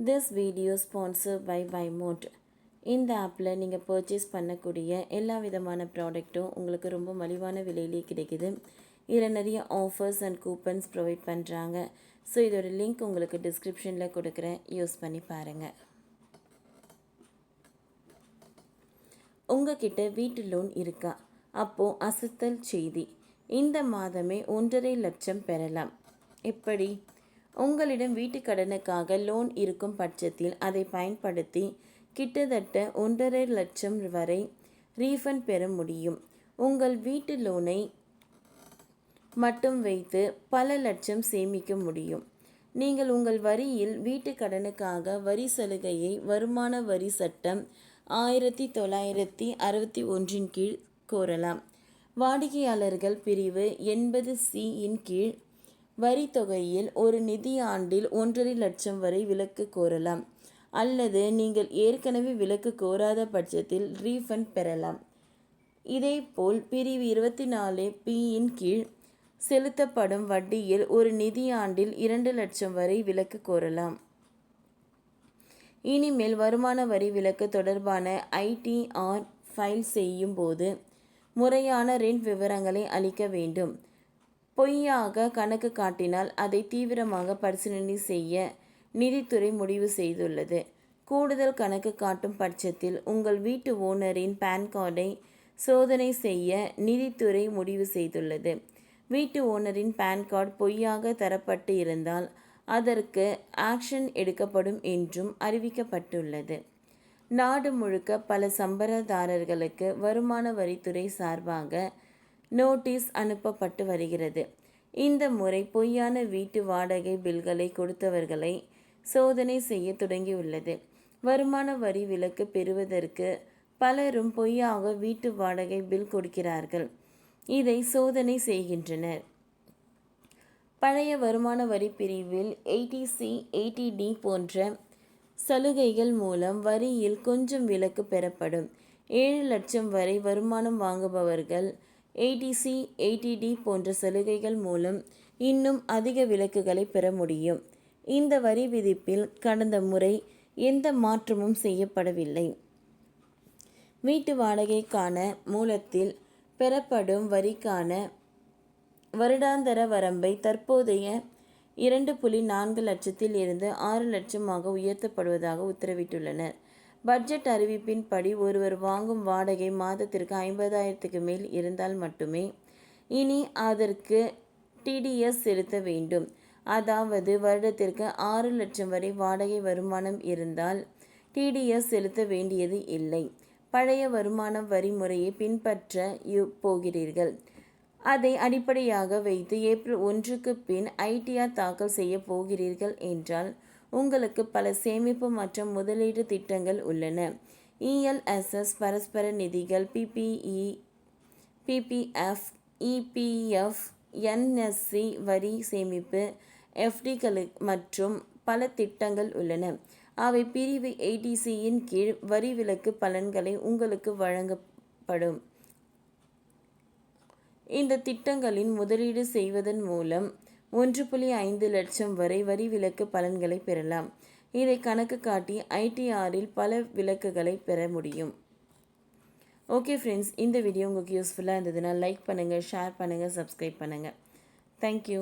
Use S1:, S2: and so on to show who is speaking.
S1: This video sponsored by Buymote. இந்த ஆப்பில் நீங்கள் பர்ச்சேஸ் பண்ணக்கூடிய எல்லா விதமான ப்ராடக்ட்டும் உங்களுக்கு ரொம்ப மலிவான விலையிலே கிடைக்குது. இதில் நிறைய ஆஃபர்ஸ் அண்ட் கூப்பன்ஸ் ப்ரொவைட் பண்ணுறாங்க. ஸோ இதோட லிங்க் உங்களுக்கு டிஸ்கிரிப்ஷனில் கொடுக்குறேன், யூஸ் பண்ணி பாருங்கள். உங்ககிட்ட வீட்டு லோன் இருக்கா? அப்போது அசத்தல் செய்தி, இந்த மாதமே 1.5 லட்சம் பெறலாம். எப்படி? உங்களிடம் வீட்டு கடனுக்காக லோன் இருக்கும் பட்சத்தில் அதை பயன்படுத்தி கிட்டத்தட்ட 1.5 லட்சம் வரை ரீஃபண்ட் பெற முடியும். உங்கள் வீட்டு லோனை மட்டும் வைத்து பல லட்சம் சேமிக்க முடியும். நீங்கள் உங்கள் வரியில் வீட்டு கடனுக்காக வரி சலுகையை வருமான வரி சட்டம் 1961 கீழ் கோரலாம். வாடிக்கையாளர்கள் பிரிவு 80C கீழ் வரி தொகையில் ஒரு நிதி ஆண்டில் 1.5 லட்சம் வரை விலக்கு கோரலாம். அல்லது நீங்கள் ஏற்கனவே விலக்கு கோராத பட்சத்தில் ரீஃபண்ட் பெறலாம். இதேபோல் பிரிவு 24P கீழ் செலுத்தப்படும் வட்டியில் ஒரு நிதி ஆண்டில் 2 லட்சம் வரை விலக்கு கோரலாம். இனிமேல் வருமான வரி விலக்கு தொடர்பான ITR ஃபைல் செய்யும் போது முறையான ரெண்ட் விவரங்களை அளிக்க வேண்டும். பொய்யாக கணக்கு காட்டினால் அதை தீவிரமாக பரிசீலனை செய்ய நிதித்துறை முடிவு செய்துள்ளது. கூடுதல் கணக்கு காட்டும் பட்சத்தில் உங்கள் வீட்டு ஓனரின் பேன் கார்டை சோதனை செய்ய நிதித்துறை முடிவு செய்துள்ளது. வீட்டு ஓனரின் பேன் கார்டு பொய்யாக தரப்பட்டு இருந்தால் அதற்கு ஆக்ஷன் எடுக்கப்படும் என்றும் அறிவிக்கப்பட்டுள்ளது. நாடு முழுக்க பல சம்பளதாரர்களுக்கு வருமான வரித்துறை சார்பாக நோட்டீஸ் அனுப்பப்பட்டு வருகிறது. இந்த முறை பொய்யான வீட்டு வாடகை பில்களை கொடுத்தவர்களை சோதனை செய்ய தொடங்கியுள்ளது. வருமான வரி விலக்கு பெறுவதற்கு பலரும் பொய்யாக வீட்டு வாடகை பில் கொடுக்கிறார்கள். இதை சோதனை செய்கின்றனர். பழைய வருமான வரி பிரிவில் 80C 80D போன்ற சலுகைகள் மூலம் வரியில் கொஞ்சம் விலக்கு பெறப்படும். 7 லட்சம் வரை வருமானம் வாங்குபவர்கள் 80C 80D போன்ற சலுகைகள் மூலம் இன்னும் அதிக விலக்குகளை பெற முடியும். இந்த வரி விதிப்பில் கடந்த முறை எந்த மாற்றமும் செய்யப்படவில்லை. வீட்டு வாடகைக்கான மூலத்தில் பெறப்படும் வரிக்கான வருடாந்தர வரம்பை தற்போதைய 2.4 லட்சத்தில் இருந்து 6 லட்சமாக உயர்த்தப்படுவதாக உத்தரவிட்டுள்ளனர். பட்ஜெட் அறிவிப்பின்படி ஒருவர் வாங்கும் வாடகை மாதத்திற்கு 50,000க்கு மேல் இருந்தால் மட்டுமே இனி அதற்கு TDS செலுத்த வேண்டும். அதாவது வருடத்திற்கு 6 லட்சம் வரை வாடகை வருமானம் இருந்தால் TDS செலுத்த வேண்டியது இல்லை. பழைய வருமான வரி முறையை பின்பற்ற போகிறீர்கள். அதை அடிப்படையாக வைத்து ஏப்ரல் 1க்கு பின் ITR தாக்கல் செய்ய போகிறீர்கள் என்றால் உங்களுக்கு பல சேமிப்பு மற்றும் முதலீடு திட்டங்கள் உள்ளன. ELSS, பரஸ்பர நிதிகள், PPE, PPF, EPF, NSC, வரி சேமிப்பு, FDக்கள் மற்றும் பல திட்டங்கள் உள்ளன. அவை பிரிவு 80C கீழ் வரி விலக்கு பலன்களை உங்களுக்கு வழங்கப்படும். இந்த திட்டங்களின் முதலீடு செய்வதன் மூலம் 1.5 லட்சம் வரை வரி விலக்கு பலன்களை பெறலாம். இதை கணக்கு காட்டி ITRல் பல விலக்குகளை பெற முடியும். ஓகே ஃப்ரெண்ட்ஸ், இந்த வீடியோ உங்களுக்கு யூஸ்ஃபுல்லாக இருந்ததுன்னா லைக் பண்ணுங்கள், ஷேர் பண்ணுங்கள், சப்ஸ்கிரைப் பண்ணுங்கள். தேங்க்யூ.